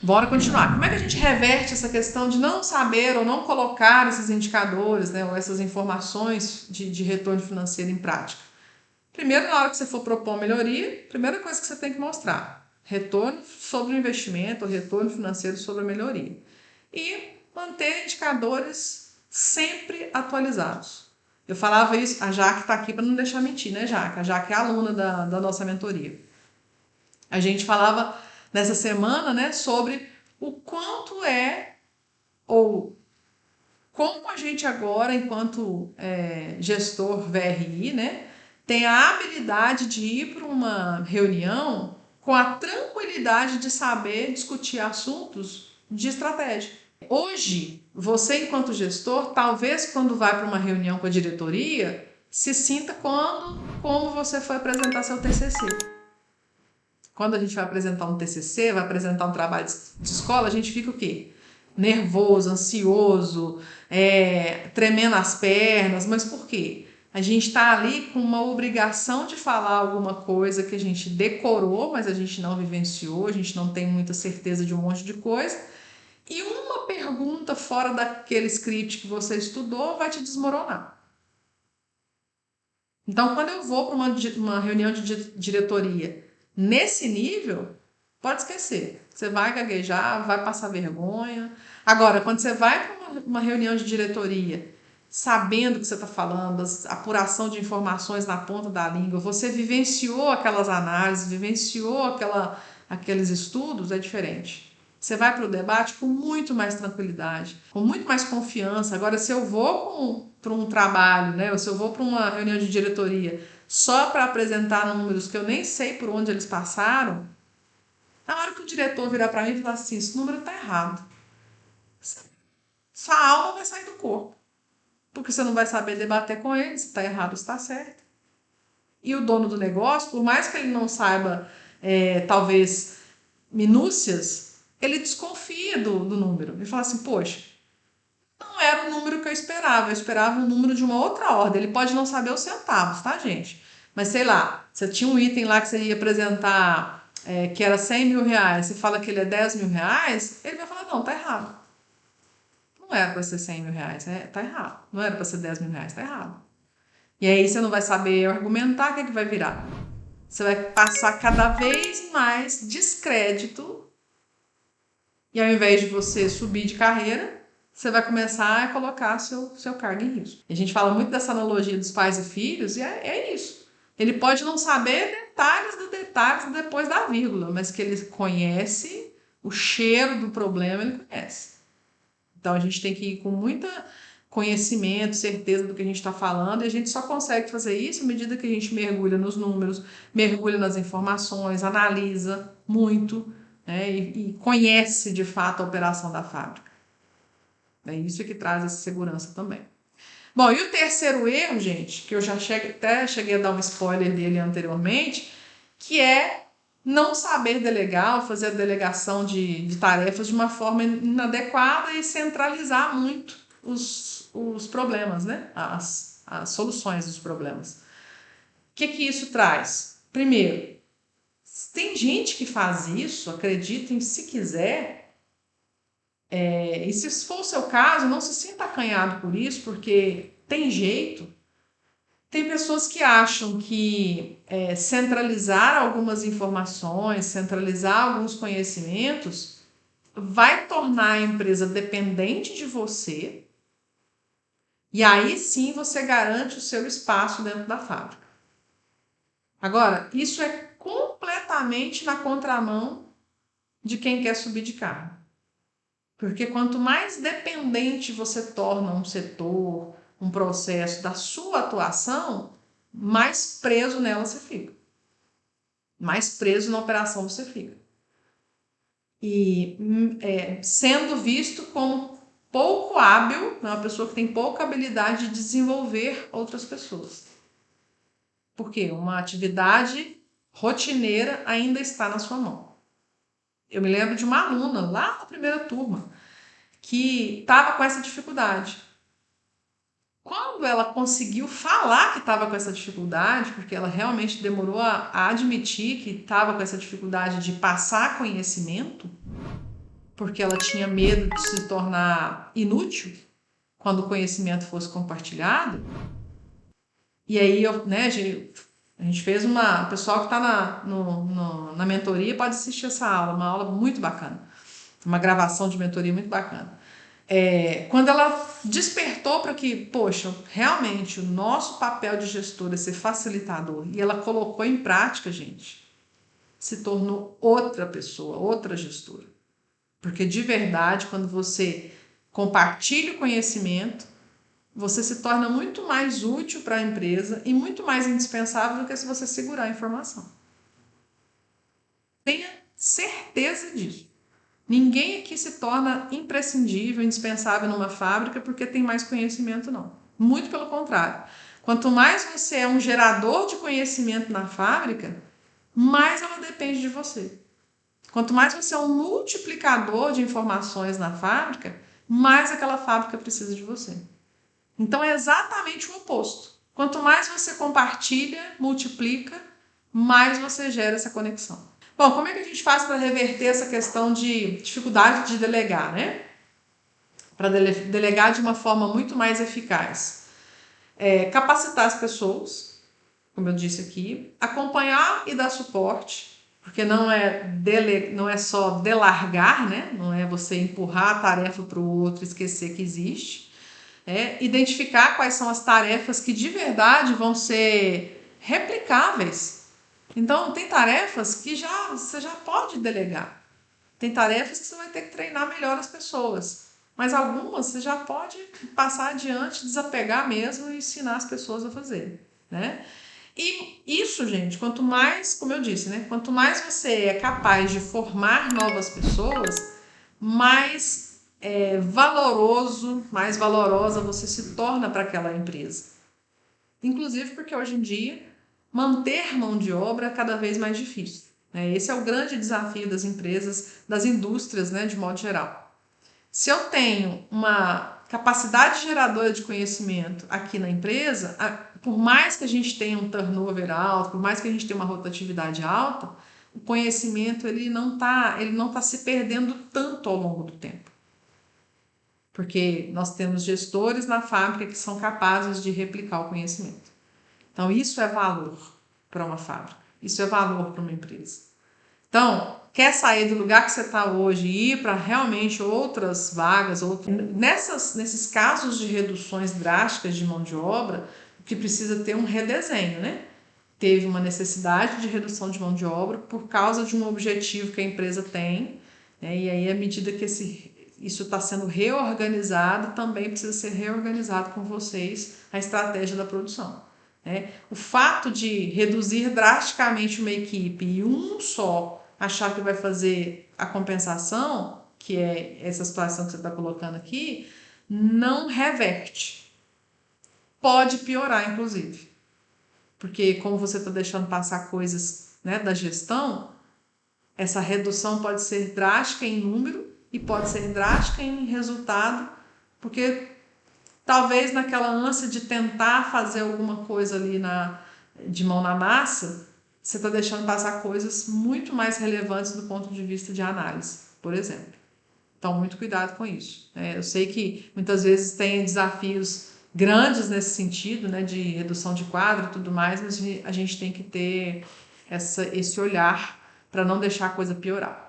Bora continuar. Como é que a gente reverte essa questão de não saber ou não colocar esses indicadores, né, ou essas informações de retorno financeiro em prática? Primeiro, na hora que você for propor melhoria, primeira coisa que você tem que mostrar: retorno sobre o investimento, retorno financeiro sobre a melhoria. E manter indicadores sempre atualizados. Eu falava isso, a Jaque está aqui para não deixar mentir, né, Jaque? A Jaque é aluna da nossa mentoria. A gente falava nessa semana, né, sobre o quanto ou como a gente agora, enquanto gestor VRI, né, tem a habilidade de ir para uma reunião com a tranquilidade de saber discutir assuntos de estratégia. Hoje, você, enquanto gestor, talvez quando vai para uma reunião com a diretoria, se sinta como você foi apresentar seu TCC. Quando a gente vai apresentar um TCC, vai apresentar um trabalho de escola, a gente fica o quê? Nervoso, ansioso, tremendo as pernas. Mas por quê? A gente está ali com uma obrigação de falar alguma coisa que a gente decorou, mas a gente não vivenciou, a gente não tem muita certeza de um monte de coisa. E uma pergunta fora daquele script que você estudou vai te desmoronar. Então, quando eu vou para uma reunião de diretoria nesse nível, pode esquecer. Você vai gaguejar, vai passar vergonha. Agora, quando você vai para uma reunião de diretoria, sabendo o que você está falando, apuração de informações na ponta da língua, você vivenciou aquelas análises, vivenciou aqueles estudos, é diferente. Você vai para o debate com muito mais tranquilidade, com muito mais confiança. Agora, se eu vou para um trabalho, né, ou se eu vou para uma reunião de diretoria só para apresentar números que eu nem sei por onde eles passaram, na hora que o diretor virar para mim e falar assim, esse número está errado, sua alma vai sair do corpo, porque você não vai saber debater com ele se está errado ou se está certo. E o dono do negócio, por mais que ele não saiba, talvez, minúcias, ele desconfia do número. Ele fala assim, poxa, não era o número que eu esperava um número de uma outra ordem. Ele pode não saber os centavos, tá, gente? Mas sei lá, você tinha um item lá que você ia apresentar que era 100 mil reais, você fala que ele é 10 mil reais, ele vai falar, não, tá errado. Não era para ser 100 mil reais, tá errado. Não era para ser 10 mil reais, tá errado. E aí você não vai saber argumentar, o que é que vai virar? Você vai passar cada vez mais descrédito e ao invés de você subir de carreira, você vai começar a colocar seu cargo em risco. E a gente fala muito dessa analogia dos pais e filhos e é isso. Ele pode não saber detalhes depois da vírgula, mas que ele conhece o cheiro do problema, ele conhece. Então a gente tem que ir com muito conhecimento, certeza do que a gente está falando, e a gente só consegue fazer isso à medida que a gente mergulha nos números, mergulha nas informações, analisa muito, né, e conhece de fato a operação da fábrica. É isso que traz essa segurança também. Bom, e o terceiro erro, gente, que eu já até cheguei a dar um spoiler dele anteriormente, que é não saber delegar ou fazer a delegação de tarefas de uma forma inadequada e centralizar muito os problemas, né? As soluções dos problemas. O que isso traz? Primeiro, tem gente que faz isso, acreditem se quiser, e se for o seu caso, não se sinta acanhado por isso, porque tem jeito. Tem pessoas que acham que centralizar algumas informações, centralizar alguns conhecimentos, vai tornar a empresa dependente de você, e aí sim você garante o seu espaço dentro da fábrica. Agora, isso é completamente na contramão de quem quer subir de cargo. Porque quanto mais dependente você torna um setor, um processo da sua atuação, mais preso nela você fica. Mais preso na operação você fica. E sendo visto como pouco hábil, uma pessoa que tem pouca habilidade de desenvolver outras pessoas. Porque uma atividade rotineira ainda está na sua mão. Eu me lembro de uma aluna lá na primeira turma que estava com essa dificuldade. Quando ela conseguiu falar que estava com essa dificuldade, porque ela realmente demorou a admitir que estava com essa dificuldade de passar conhecimento, porque ela tinha medo de se tornar inútil quando o conhecimento fosse compartilhado. E aí, né, a gente fez uma. O pessoal que está na mentoria pode assistir essa aula, uma aula muito bacana, uma gravação de mentoria muito bacana. Quando ela despertou para que, poxa, realmente o nosso papel de gestor é ser facilitador, e ela colocou em prática, gente, se tornou outra pessoa, outra gestora. Porque de verdade, quando você compartilha o conhecimento, você se torna muito mais útil para a empresa e muito mais indispensável do que se você segurar a informação. Tenha certeza disso. Ninguém aqui se torna imprescindível, indispensável numa fábrica porque tem mais conhecimento, não. Muito pelo contrário. Quanto mais você é um gerador de conhecimento na fábrica, mais ela depende de você. Quanto mais você é um multiplicador de informações na fábrica, mais aquela fábrica precisa de você. Então é exatamente o oposto. Quanto mais você compartilha, multiplica, mais você gera essa conexão. Bom, como é que a gente faz para reverter essa questão de dificuldade de delegar, né? Para delegar de uma forma muito mais eficaz. Capacitar as pessoas, como eu disse aqui, acompanhar e dar suporte, porque não é só delargar, né? Não é você empurrar a tarefa para o outro e esquecer que existe. Identificar quais são as tarefas que de verdade vão ser replicáveis. Então, tem tarefas que você já pode delegar. Tem tarefas que você vai ter que treinar melhor as pessoas. Mas algumas você já pode passar adiante, desapegar mesmo e ensinar as pessoas a fazer, né? E isso, gente, quanto mais, como eu disse, né? Quanto mais você é capaz de formar novas pessoas, mais mais valorosa você se torna para aquela empresa. Inclusive porque hoje em dia manter mão de obra é cada vez mais difícil. Esse é o grande desafio das empresas, das indústrias, né, de modo geral. Se eu tenho uma capacidade geradora de conhecimento aqui na empresa, por mais que a gente tenha um turnover alto, por mais que a gente tenha uma rotatividade alta, o conhecimento ele não tá se perdendo tanto ao longo do tempo. Porque nós temos gestores na fábrica que são capazes de replicar o conhecimento. Então, isso é valor para uma fábrica, isso é valor para uma empresa. Então, quer sair do lugar que você está hoje e ir para realmente outras vagas, nesses casos de reduções drásticas de mão de obra, o que precisa ter um redesenho, né? Teve uma necessidade de redução de mão de obra por causa de um objetivo que a empresa tem, né? E aí, à medida que isso está sendo reorganizado, também precisa ser reorganizado com vocês a estratégia da produção. O fato de reduzir drasticamente uma equipe e um só achar que vai fazer a compensação, que é essa situação que você está colocando aqui, não reverte. Pode piorar, inclusive. Porque como você está deixando passar coisas, né, da gestão, essa redução pode ser drástica em número e pode ser drástica em resultado, porque talvez naquela ânsia de tentar fazer alguma coisa ali de mão na massa, você está deixando passar coisas muito mais relevantes do ponto de vista de análise, por exemplo. Então, muito cuidado com isso. Eu sei que muitas vezes tem desafios grandes nesse sentido, né, de redução de quadro e tudo mais, mas a gente tem que ter esse olhar para não deixar a coisa piorar.